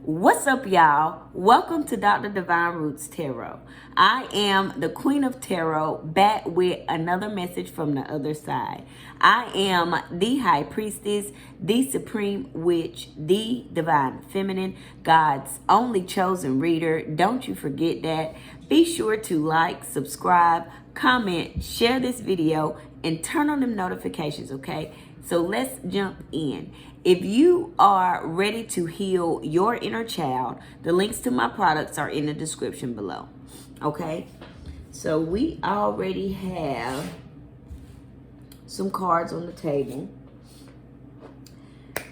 What's up, y'all? Welcome to Dr. Divine Roots Tarot. I am the Queen of Tarot, back with another message from the other side. I am the High Priestess, the Supreme Witch, the Divine Feminine, God's only chosen reader. Don't you forget that. Be sure to like, subscribe, comment, share this video, and turn on them notifications, okay? So let's jump in. If you are ready to heal your inner child, the links to my products are in the description below. Okay? So we already have some cards on the table.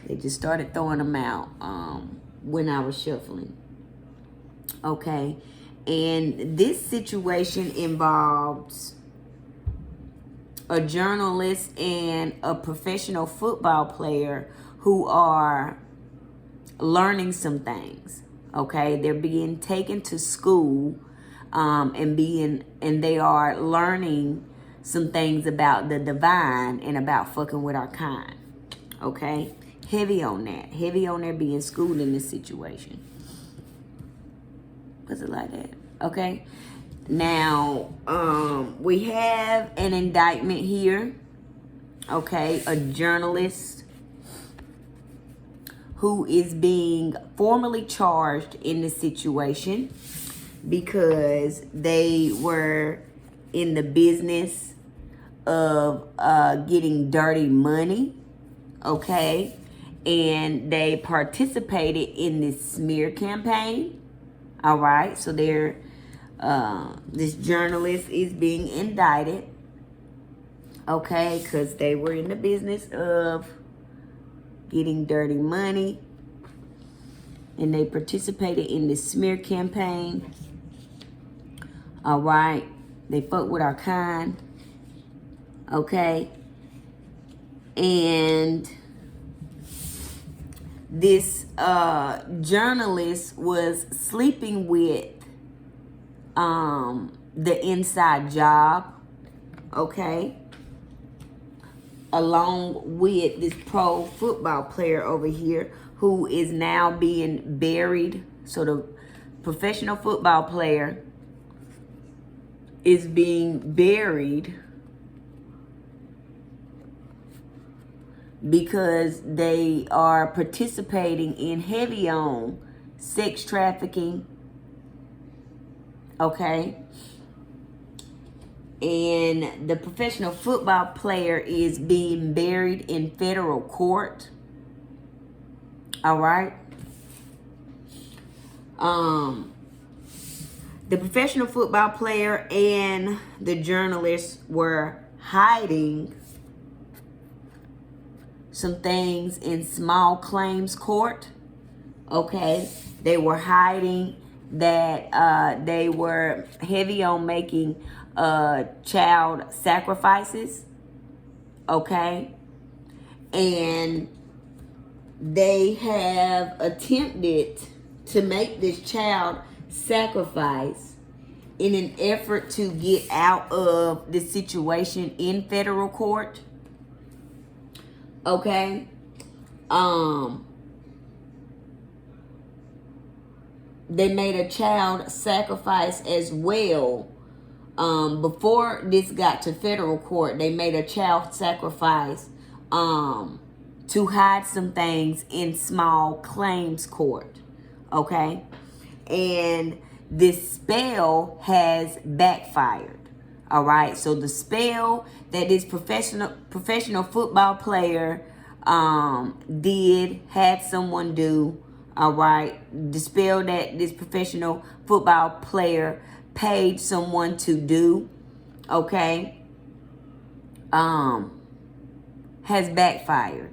They just started throwing them out when I was shuffling. Okay? And this situation involves a journalist and a professional football player who are learning some things. Okay, they're being taken to school and they are learning some things about the divine and about fucking with our kind. Okay, heavy on that being schooled in this situation. Was it like that? Okay. Now, we have an indictment here, okay, a journalist who is being formally charged in this situation because they were in the business of getting dirty money, okay, and they participated in this smear campaign, all right, so they're this journalist is being indicted, okay, because they were in the business of getting dirty money and they participated in this smear campaign. All right, they fuck with our kind, okay, and this journalist was sleeping with the inside job, okay, along with this pro football player over here who is now being buried. So the professional football player is being buried because they are participating in heavy on sex trafficking, okay, and the professional football player is being buried in federal court. All right. The professional football player and the journalist were hiding some things in small claims court. Okay, they were hiding that they were heavy on making child sacrifices, okay, and they have attempted to make this child sacrifice in an effort to get out of the situation in federal court, okay. They made a child sacrifice as well. Before this got to federal court, they made a child sacrifice to hide some things in small claims court, okay? And this spell has backfired, all right? So the spell that this professional football player had someone do, all right, the spell that this professional football player paid someone to do, okay, has backfired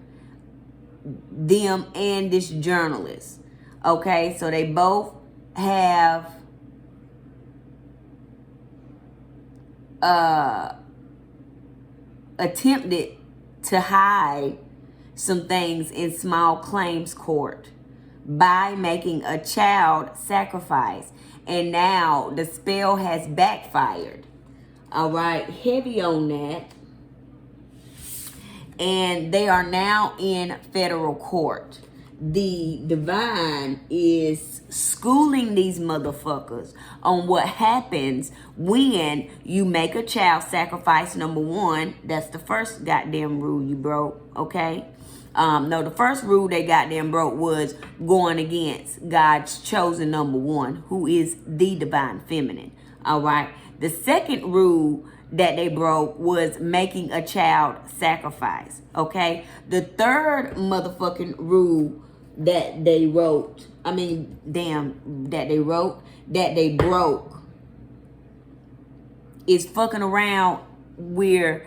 them and this journalist, okay. So they both have attempted to hide some things in small claims court by making a child sacrifice, and now the spell has backfired, all right, heavy on that. And they are now in federal court. the divine is schooling these motherfuckers on what happens when you make a child sacrifice. Number one, that's the first goddamn rule you broke, okay? No, the first rule they goddamn broke was going against God's chosen number one, who is the divine feminine, all right? The second rule that they broke was making a child sacrifice, okay? The third motherfucking rule that they broke, is fucking around where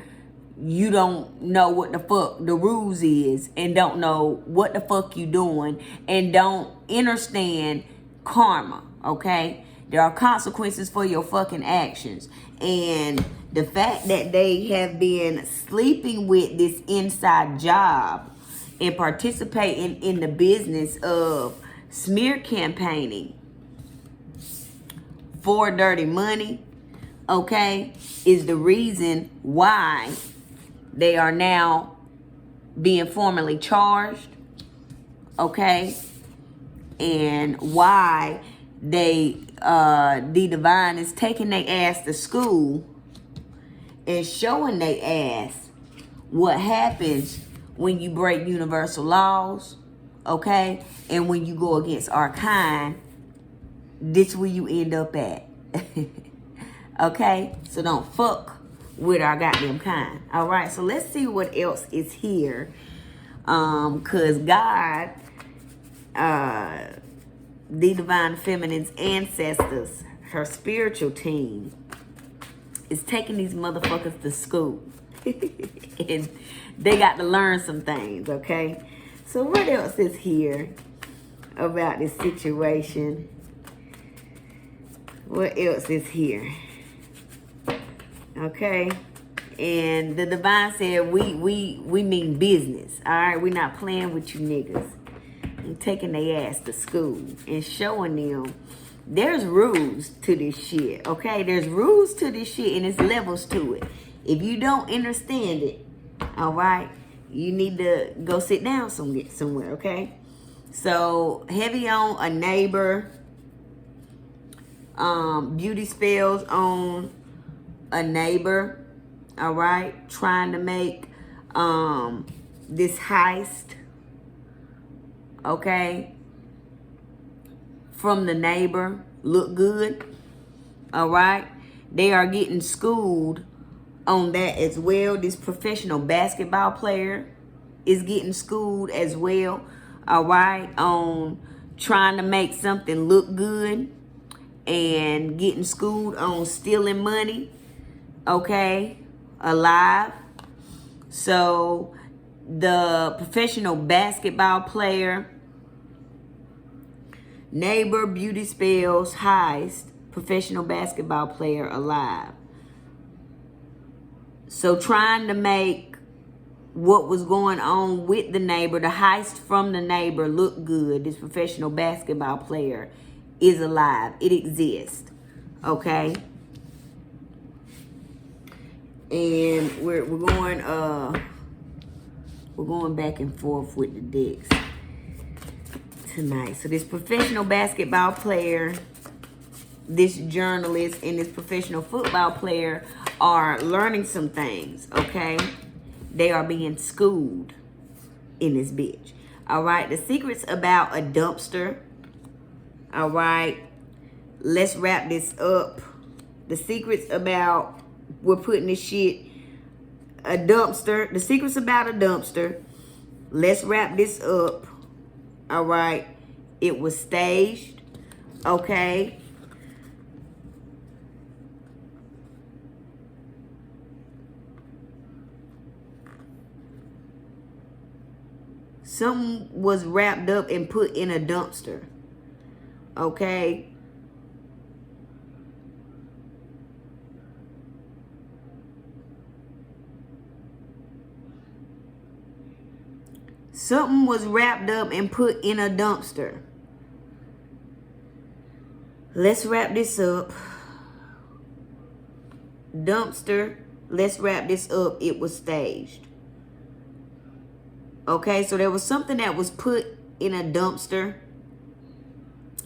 you don't know what the fuck the rules is and don't know what the fuck you doing and don't understand karma, okay? There are consequences for your fucking actions. And the fact that they have been sleeping with this inside job and participating in the business of smear campaigning for dirty money, okay, is the reason why they are now being formally charged, okay, and why the divine is taking their ass to school and showing their ass what happens when you break universal laws, okay, and when you go against our kind. This where you end up at. Okay, so don't fuck with our goddamn kind. All right, so let's see what else is here. Cause God, the divine feminine's ancestors, her spiritual team, is taking these motherfuckers to school. And they got to learn some things, okay? So what else is here about this situation? What else is here? Okay, and the divine said we mean business. All right, we're not playing with you niggas. And taking their ass to school and showing them there's rules to this shit. Okay, there's rules to this shit and there's levels to it. If you don't understand it, all right, you need to go sit down somewhere. Okay, so heavy on a neighbor. Beauty spells on a neighbor, all right, trying to make this heist, okay, from the neighbor look good, all right. They are getting schooled on that as well. This professional basketball player is getting schooled as well, all right, on trying to make something look good and getting schooled on stealing money, okay, alive. So the professional basketball player, neighbor, beauty spells, heist, professional basketball player alive. So trying to make what was going on with the neighbor, the heist from the neighbor, look good. This professional basketball player is alive. It exists, okay? And we're going back and forth with the decks tonight. So this professional basketball player, this journalist, and this professional football player are learning some things, okay? They are being schooled in this bitch. All right, the secret's about a dumpster. All right, let's wrap this up. The secret's about, we're putting this shit, a dumpster. The secret's about a dumpster. Let's wrap this up. All right, it was staged, okay? Something was wrapped up and put in a dumpster. Okay. Something was wrapped up and put in a dumpster. Let's wrap this up. Dumpster. Let's wrap this up. It was staged. Okay, so there was something that was put in a dumpster.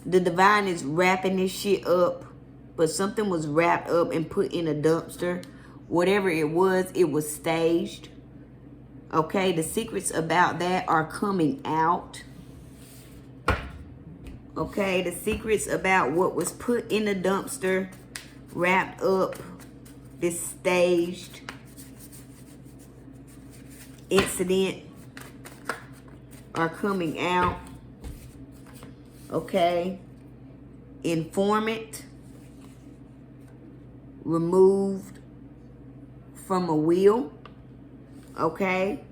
The divine is wrapping this shit up, but something was wrapped up and put in a dumpster. Whatever it was staged. Okay, the secrets about that are coming out. Okay, the secrets about what was put in the dumpster, wrapped up, this staged incident are coming out. Okay, informant removed from a will. Okay,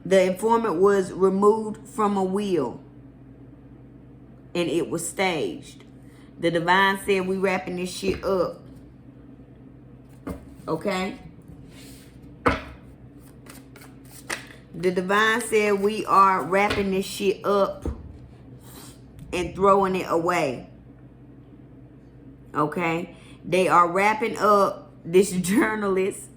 the informant was removed from a will and it was staged. The divine said we wrapping this shit up. Okay, the divine said we are wrapping this shit up and throwing it away. Okay, they are wrapping up this journalist.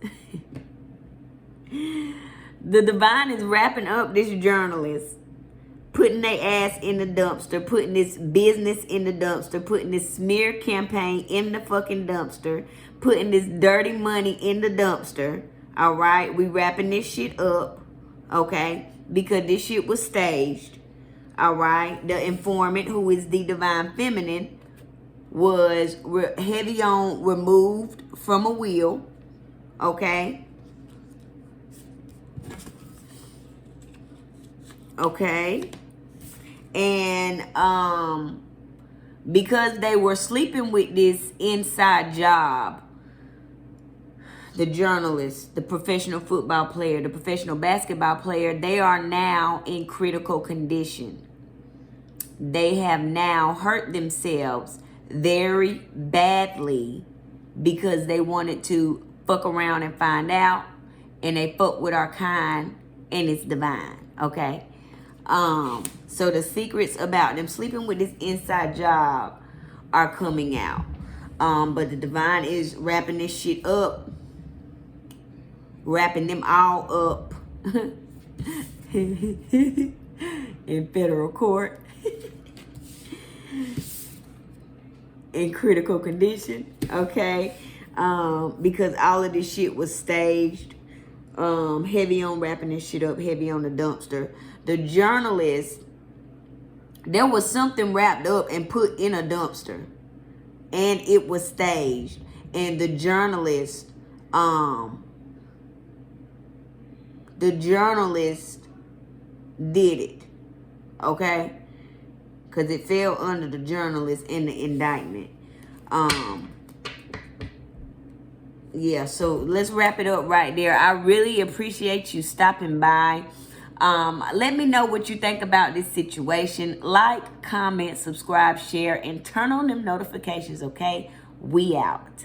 The divine is wrapping up this journalist, putting their ass in the dumpster, putting this business in the dumpster, putting this smear campaign in the fucking dumpster, putting this dirty money in the dumpster. All right, we wrapping this shit up. Okay, because this shit was staged. All right, the informant, who is the divine feminine, was heavy on removed from a will. Okay. Okay. And because they were sleeping with this inside job, the journalist, the professional football player, the professional basketball player, they are now in critical condition. They have now hurt themselves very badly because they wanted to fuck around and find out, and they fuck with our kind, and it's divine. Okay, so the secrets about them sleeping with this inside job are coming out, but the divine is wrapping this shit up, wrapping them all up in federal court. In critical condition, okay, because all of this shit was staged. Heavy on wrapping this shit up, heavy on the dumpster. The journalist, there was something wrapped up and put in a dumpster, and it was staged. And the journalist did it, okay? Because it fell under the journalist in the indictment. Yeah, so let's wrap it up right there. I really appreciate you stopping by. Let me know what you think about this situation. Like, comment, subscribe, share, and turn on them notifications, okay? We out.